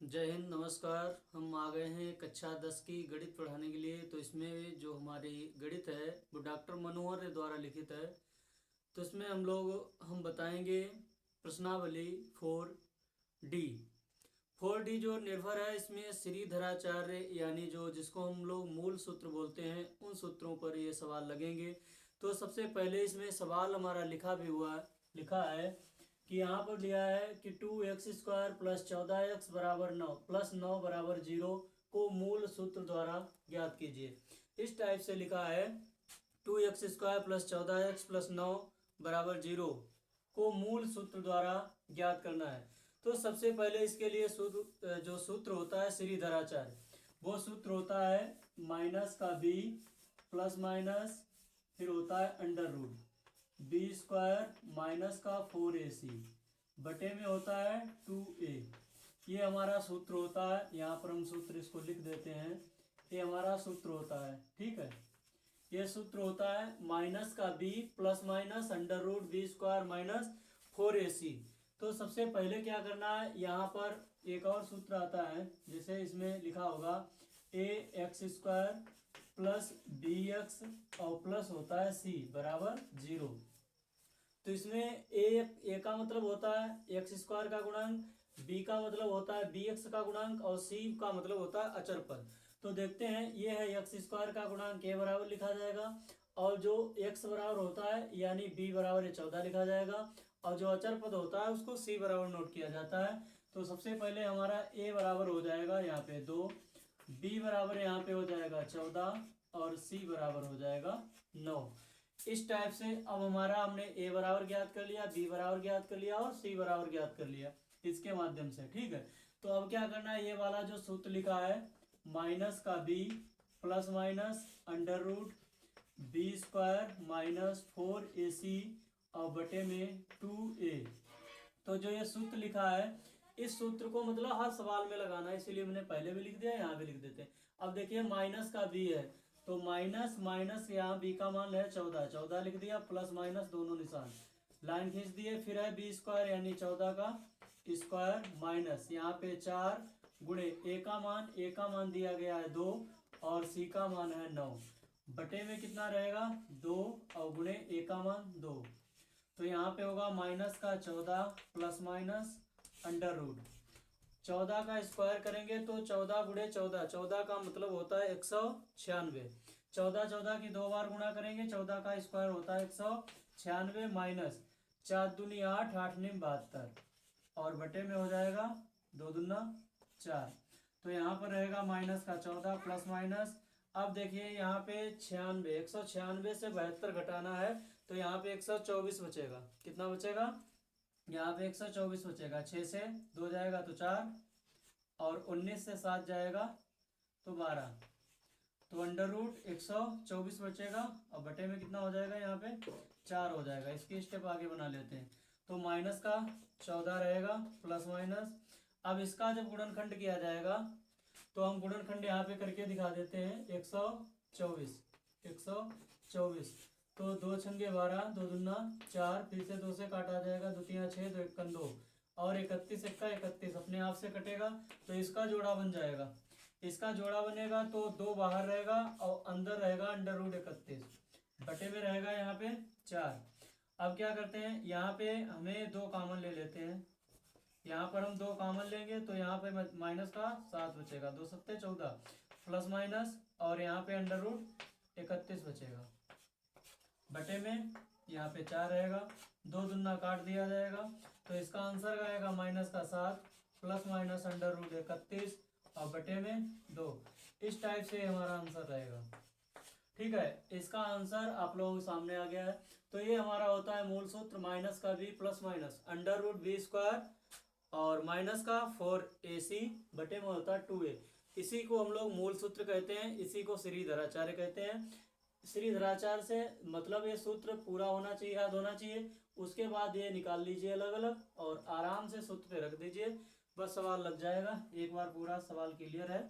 जय हिंद, नमस्कार। हम आ गए हैं कक्षा 10 की गणित पढ़ाने के लिए। तो इसमें जो हमारी गणित है वो डॉक्टर मनोहर द्वारा लिखित है। तो इसमें हम बताएंगे प्रश्नावली 4D। 4D जो निर्भर है, इसमें श्रीधराचार्य यानी जो जिसको हम लोग मूल सूत्र बोलते हैं, उन सूत्रों पर ये सवाल लगेंगे। तो सबसे पहले इसमें सवाल हमारा लिखा है कि यहाँ पर दिया है कि 2x² प्लस 14x बराबर 9 प्लस 9 बराबर 0 को मूल सूत्र द्वारा ज्ञात कीजिए। इस टाइप से लिखा है 2x² प्लस 14x प्लस 9 बराबर 0 को मूल सूत्र द्वारा ज्ञात करना है। तो सबसे पहले इसके लिए जो सूत्र होता है श्रीधराचार्य, वो सूत्र होता है माइनस का b प्लस माइनस फिर होता है अंडर रूट b² माइनस का 4ac बटे में होता है 2a। ये हमारा सूत्र होता है। यहाँ पर हम सूत्र इसको लिख देते हैं। ये हमारा सूत्र होता है, ठीक है। ये सूत्र होता है माइनस का b plus minus under root b² minus 4ac। तो सबसे पहले क्या करना है, यहाँ पर एक और सूत्र आता है, जैसे इसमें लिखा होगा ax² प्लस bx और प्लस होता है c बराबर 0। तो इसमें ए का मतलब होता है x² का गुणांक, b का मतलब होता है bx का गुणांक और c का मतलब होता है अचर पद। तो देखते हैं, ये है x² का गुणांक के बराबर लिखा जाएगा, और जो x बराबर होता है यानी b बराबर 14 लिखा जाएगा, और जो अचर पद होता है उसको c बराबर नोट किया जाता है। तो सबसे पहले हमारा a बराबर हो जाएगा यहाँ पे 2, b बराबर यहाँ पे हो जाएगा 14 और c बराबर हो जाएगा 9। इस टाइप से अब हमने a बराबर ज्ञात कर लिया, b बराबर ज्ञात कर लिया और c बराबर ज्ञात कर लिया इसके माध्यम से, ठीक है। तो अब क्या करना है, ये वाला जो सूत्र लिखा है माइनस का b plus minus under root b² minus 4ac और बटे में 2a। तो जो ये सूत्र लिखा है, इस सूत्र को मतलब हर सवाल में लगाना है, इसीलिए मैंने पहले भी लिख दिया, यहाँ भी लिख देते हैं। अब देखिए माइनस का b है, तो माइनस माइनस यहाँ b का मान है 14, 14 लिख दिया, प्लस माइनस दोनों निशान लाइन खींच दिए। फिर है b² यानी 14 का स्क्वायर माइनस यहाँ पे 4 गुणे a का मान दिया गया है 2 और c का मान है 9 बटे में कितना रहेगा 2 और गुणे a का मान 2। तो यहाँ पे होगा माइनस का 14 प्लस माइनस अंडर रूट 14 का स्क्वायर करेंगे तो 14 गुणे 14, 14 का मतलब होता है 196। 14 14 की 2 बार गुणा करेंगे, 14 का स्क्वायर होता है 196 माइनस 4 दूनी 8, 8 नीम 72 और बटे में हो जाएगा 2 दूना 4। तो यहाँ पर रहेगा माइनस का 14 प्लस माइनस। अब देखिए यहाँ पे 96, 196 से 72 घटाना है, तो यहाँ पे 124 बचेगा। कितना बचेगा, यहाँ पे 124 बचेगा। 6 से 2 जाएगा तो 4 और 19 से 7 जाएगा तो 12। तो अंडर रूट 124 बचेगा और बटे में कितना हो जाएगा, यहाँ पे 4 हो जाएगा। इसकी स्टेप आगे बना लेते हैं। तो माइनस का 14 रहेगा प्लस माइनस। अब इसका जब गुणनखंड किया जाएगा तो हम गुणनखंड यहाँ पे करके दिखा देते हैं। 124 तो 2 छंगे 12, 2 दूना 4, फिर से 2 से काटा जाएगा, 2 तिया 6, 2 एकम 2 और 31 एक्का 31 अपने आप से कटेगा, तो इसका जोड़ा बन जाएगा। इसका जोड़ा बनेगा तो 2 बाहर रहेगा और अंदर रहेगा अंडर रूट 31 बटे में रहेगा यहाँ पे 4। अब क्या करते हैं, यहाँ पे हमें 2 कॉमन ले लेते हैं। यहाँ पर हम 2 कॉमन लेंगे तो यहाँ पे माइनस का 7 बचेगा, 2 सत्ते 14 प्लस माइनस और यहाँ पे अंडर रूट 31 बचेगा बटे में यहाँ पे 4 रहेगा। 2 दूना काट दिया जाएगा, तो इसका आंसर आएगा माइनस का 7 प्लस माइनस अंडर रूट 31 और बटे में 2। इस टाइप से हमारा आंसर रहेगा, ठीक है। इसका आंसर आप लोगों के सामने आ गया है। तो ये हमारा होता है मूल सूत्र माइनस का b plus minus under root b² और माइनस का 4ac बटे में होता है 2a। इसी को हम लोग मूल सूत्र कहते हैं, इसी को श्रीधराचार्य कहते हैं। श्रीधराचार्य से मतलब ये सूत्र पूरा होना चाहिए, याद होना चाहिए। उसके बाद ये निकाल लीजिए अलग अलग और आराम से सूत्र पे रख दीजिए, बस सवाल लग जाएगा। एक बार पूरा सवाल क्लियर है।